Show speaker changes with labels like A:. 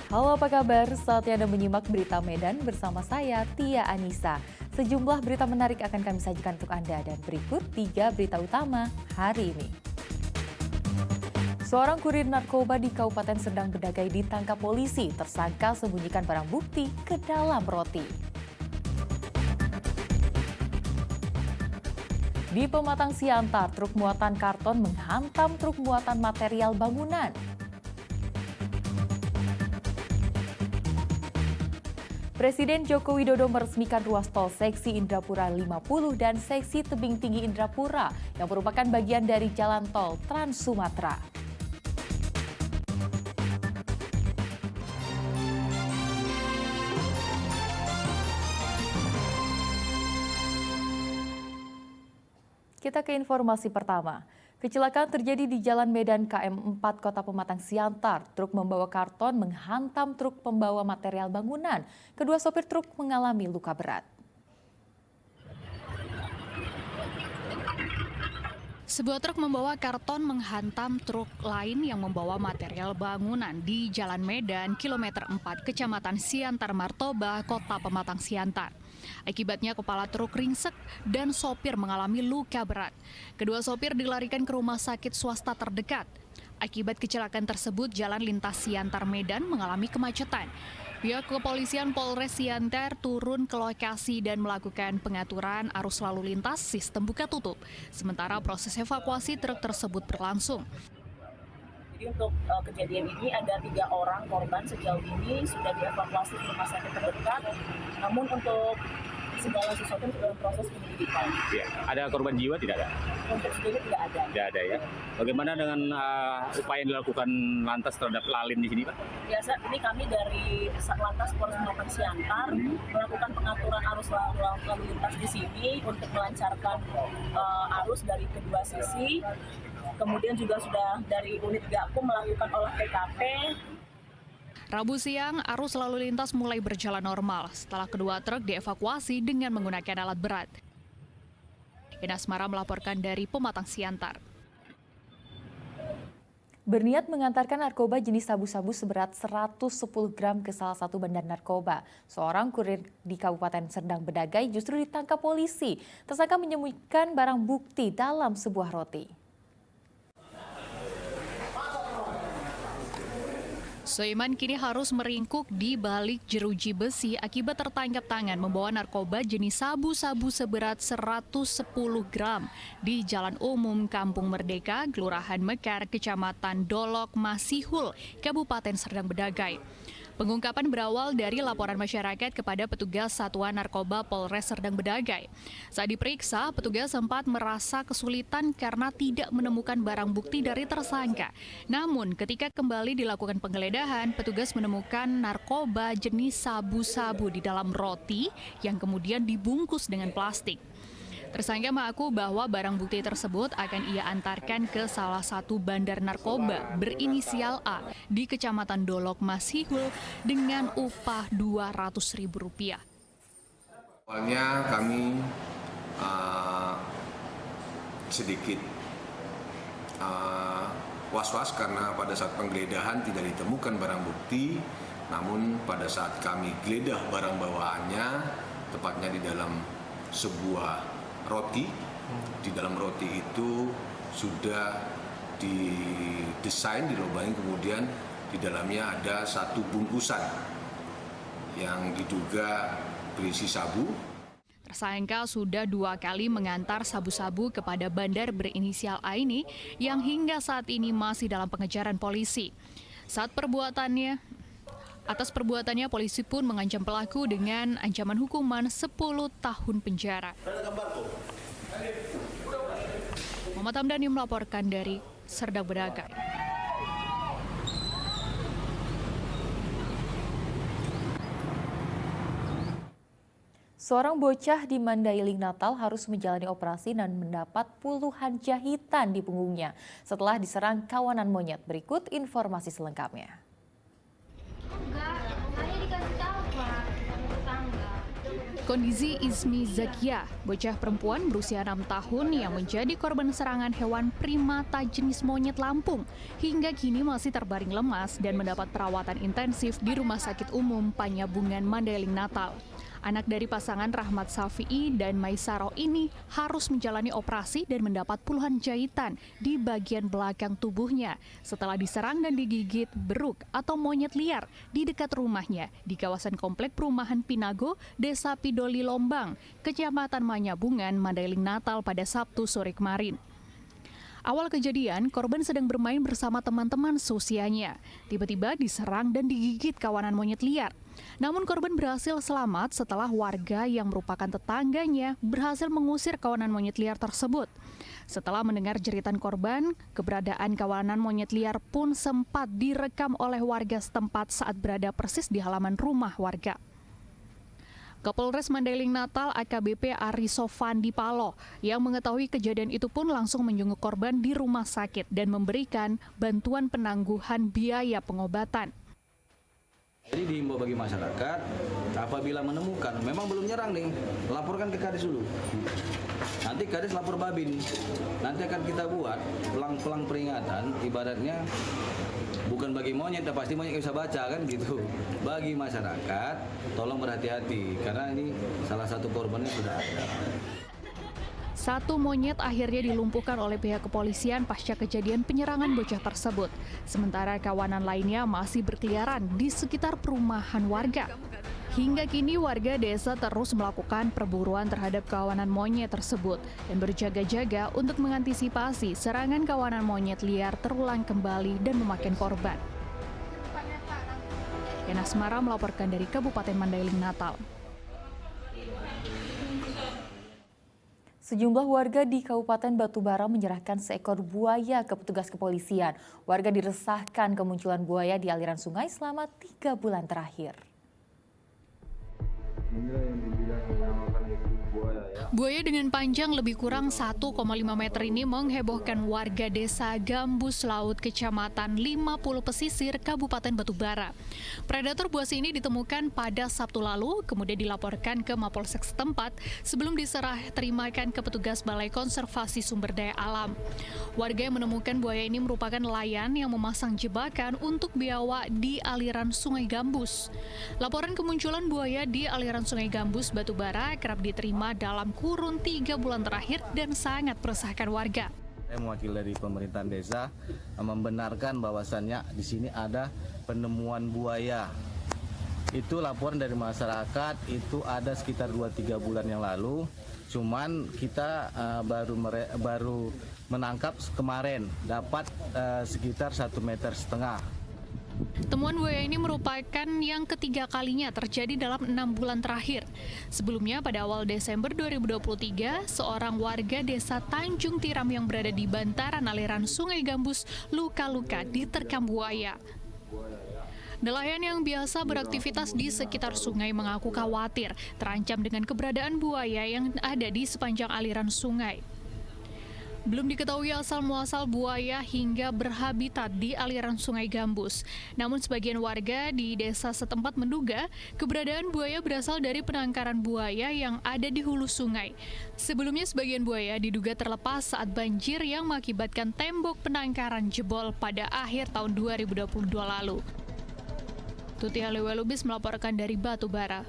A: Halo, apa kabar? Saatnya Anda menyimak berita Medan bersama saya, Tia Anissa. Sejumlah berita menarik akan kami sajikan untuk Anda dan berikut 3 berita utama hari ini. Seorang kurir narkoba di Kabupaten Serdang Bedagai ditangkap polisi, tersangka sembunyikan barang bukti ke dalam roti. Di Pematang Siantar, truk muatan karton menghantam truk muatan material bangunan. Presiden Joko Widodo meresmikan ruas tol seksi Indrapura 50 dan seksi Tebing Tinggi Indrapura yang merupakan bagian dari jalan tol Trans Sumatera. Kita ke informasi pertama. Kecelakaan terjadi di Jalan Medan KM 4 Kota Pematang Siantar. Truk membawa karton menghantam truk pembawa material bangunan. Kedua sopir truk mengalami luka berat.
B: Sebuah truk membawa karton menghantam truk lain yang membawa material bangunan di Jalan Medan, kilometer 4, Kecamatan Siantar Martoba, Kota Pematang Siantar. Akibatnya kepala truk ringsek dan sopir mengalami luka berat. Kedua sopir dilarikan ke rumah sakit swasta terdekat. Akibat kecelakaan tersebut, jalan lintas Siantar Medan mengalami kemacetan. Pihak kepolisian Polres Siantar turun ke lokasi dan melakukan pengaturan arus lalu lintas sistem buka tutup. Sementara proses evakuasi truk tersebut berlangsung.
C: Jadi untuk kejadian ini ada 3 orang korban sejauh ini sudah dievakuasi ke rumah sakit terdekat. Namun untuk segala sesuatu dalam proses penyelidikan.
D: Ya, ada korban jiwa tidak ada?
C: Untuk sendiri tidak ada.
D: Tidak ada ya. Bagaimana dengan upaya yang dilakukan lantas terhadap lalin di sini, Pak?
C: Biasa ini kami dari Satlantas Polres Pematang Siantar melakukan pengaturan arus lalu lintas di sini untuk melancarkan arus dari kedua sisi. Kemudian juga sudah dari unit Gakum melakukan olah TKP.
B: Rabu siang, arus lalu lintas mulai berjalan normal setelah kedua truk dievakuasi dengan menggunakan alat berat. Ines Mara melaporkan dari Pematang Siantar.
A: Berniat mengantarkan narkoba jenis sabu-sabu seberat 110 gram ke salah satu bandar narkoba. Seorang kurir di Kabupaten Serdang Bedagai justru ditangkap polisi. Tersangka menyembunyikan barang bukti dalam sebuah roti.
B: Soeman kini harus meringkuk di balik jeruji besi akibat tertangkap tangan membawa narkoba jenis sabu-sabu seberat 110 gram di Jalan Umum Kampung Merdeka, Kelurahan Mekar, Kecamatan Dolok, Masihul, Kabupaten Serdang Bedagai. Pengungkapan berawal dari laporan masyarakat kepada petugas Satuan Narkoba Polres Serdang Bedagai. Saat diperiksa, petugas sempat merasa kesulitan karena tidak menemukan barang bukti dari tersangka. Namun, ketika kembali dilakukan penggeledahan, petugas menemukan narkoba jenis sabu-sabu di dalam roti yang kemudian dibungkus dengan plastik. Tersangka mengaku bahwa barang bukti tersebut akan ia antarkan ke salah satu bandar narkoba berinisial A di Kecamatan Dolok, Masihul dengan upah Rp200.000.
E: Awalnya kami sedikit was-was karena pada saat penggeledahan tidak ditemukan barang bukti, namun pada saat kami geledah barang bawaannya, tepatnya di dalam sebuah roti. Di dalam roti itu sudah didesain, dilubangi, kemudian di dalamnya ada satu bungkusan yang diduga berisi sabu.
B: Tersangka sudah 2 kali mengantar sabu-sabu kepada bandar berinisial A ini yang hingga saat ini masih dalam pengejaran polisi. Atas perbuatannya, polisi pun mengancam pelaku dengan ancaman hukuman 10 tahun penjara. Muhammad Hamdani melaporkan dari Serdang Bedagai.
A: Seorang bocah di Mandailing, Natal harus menjalani operasi dan mendapat puluhan jahitan di punggungnya setelah diserang kawanan monyet. Berikut informasi selengkapnya.
F: Enggak, hanya dikasih tahu Pak, tetangga.
B: Kondisi Ismi Zakia, bocah perempuan berusia 6 tahun yang menjadi korban serangan hewan primata jenis monyet Lampung, hingga kini masih terbaring lemas dan mendapat perawatan intensif di Rumah Sakit Umum Panyabungan Mandailing Natal. Anak dari pasangan Rahmat Safi'i dan Maisaro ini harus menjalani operasi dan mendapat puluhan jahitan di bagian belakang tubuhnya setelah diserang dan digigit beruk atau monyet liar di dekat rumahnya di kawasan Komplek Perumahan Pinago, Desa Pidoli Lombang, Kecamatan Manyabungan, Mandailing Natal pada Sabtu sore kemarin. Awal kejadian, korban sedang bermain bersama teman-teman seusianya. Tiba-tiba diserang dan digigit kawanan monyet liar. Namun korban berhasil selamat setelah warga yang merupakan tetangganya berhasil mengusir kawanan monyet liar tersebut. Setelah mendengar jeritan korban, keberadaan kawanan monyet liar pun sempat direkam oleh warga setempat saat berada persis di halaman rumah warga. Kapolres Mandailing Natal AKBP Ari Sofandi Paloh yang mengetahui kejadian itu pun langsung menjenguk korban di rumah sakit dan memberikan bantuan penangguhan biaya pengobatan.
F: Jadi diimbau bagi masyarakat, apabila menemukan, memang belum nyerang nih, laporkan ke Kadis dulu. Nanti Kadis lapor Babin, nanti akan kita buat pelang-pelang peringatan, ibaratnya bukan bagi monyet, ya pasti monyet bisa baca kan gitu. Bagi masyarakat, tolong berhati-hati, karena ini salah satu korbannya sudah ada.
B: Satu monyet akhirnya dilumpuhkan oleh pihak kepolisian pasca kejadian penyerangan bocah tersebut. Sementara kawanan lainnya masih berkeliaran di sekitar perumahan warga. Hingga kini warga desa terus melakukan perburuan terhadap kawanan monyet tersebut dan berjaga-jaga untuk mengantisipasi serangan kawanan monyet liar terulang kembali dan memakan korban. Yana Asmara melaporkan dari Kabupaten Mandailing Natal.
A: Sejumlah warga di Kabupaten Batubara menyerahkan seekor buaya ke petugas kepolisian. Warga diresahkan kemunculan buaya di aliran sungai selama 3 bulan terakhir.
B: Buaya dengan panjang lebih kurang 1,5 meter ini menghebohkan warga desa Gambus Laut, Kecamatan 50 Pesisir, Kabupaten Batubara. Predator buas ini ditemukan pada Sabtu lalu, kemudian dilaporkan ke Mapolsek setempat sebelum diserah terimakan ke petugas Balai Konservasi Sumber Daya Alam. Warga yang menemukan buaya ini merupakan nelayan yang memasang jebakan untuk biawak di aliran Sungai Gambus. Laporan kemunculan buaya di aliran Sungai Gambus, Batubara kerap diterima dalam kurun 3 bulan terakhir dan sangat meresahkan warga.
G: Saya mewakili dari pemerintahan desa membenarkan bahwasannya di sini ada penemuan buaya. Itu laporan dari masyarakat, itu ada sekitar 2-3 bulan yang lalu. Cuman kita baru menangkap kemarin, dapat sekitar 1,5 meter.
B: Temuan buaya ini merupakan yang ketiga kalinya terjadi dalam 6 bulan terakhir. Sebelumnya pada awal Desember 2023, seorang warga desa Tanjung Tiram yang berada di bantaran aliran Sungai Gambus luka-luka diterkam buaya. Nelayan yang biasa beraktivitas di sekitar sungai mengaku khawatir terancam dengan keberadaan buaya yang ada di sepanjang aliran sungai. Belum diketahui asal-muasal buaya hingga berhabitat di aliran Sungai Gambus. Namun sebagian warga di desa setempat menduga keberadaan buaya berasal dari penangkaran buaya yang ada di hulu sungai. Sebelumnya sebagian buaya diduga terlepas saat banjir yang mengakibatkan tembok penangkaran jebol pada akhir tahun 2022 lalu. Tuti Halewelubis melaporkan dari Batubara.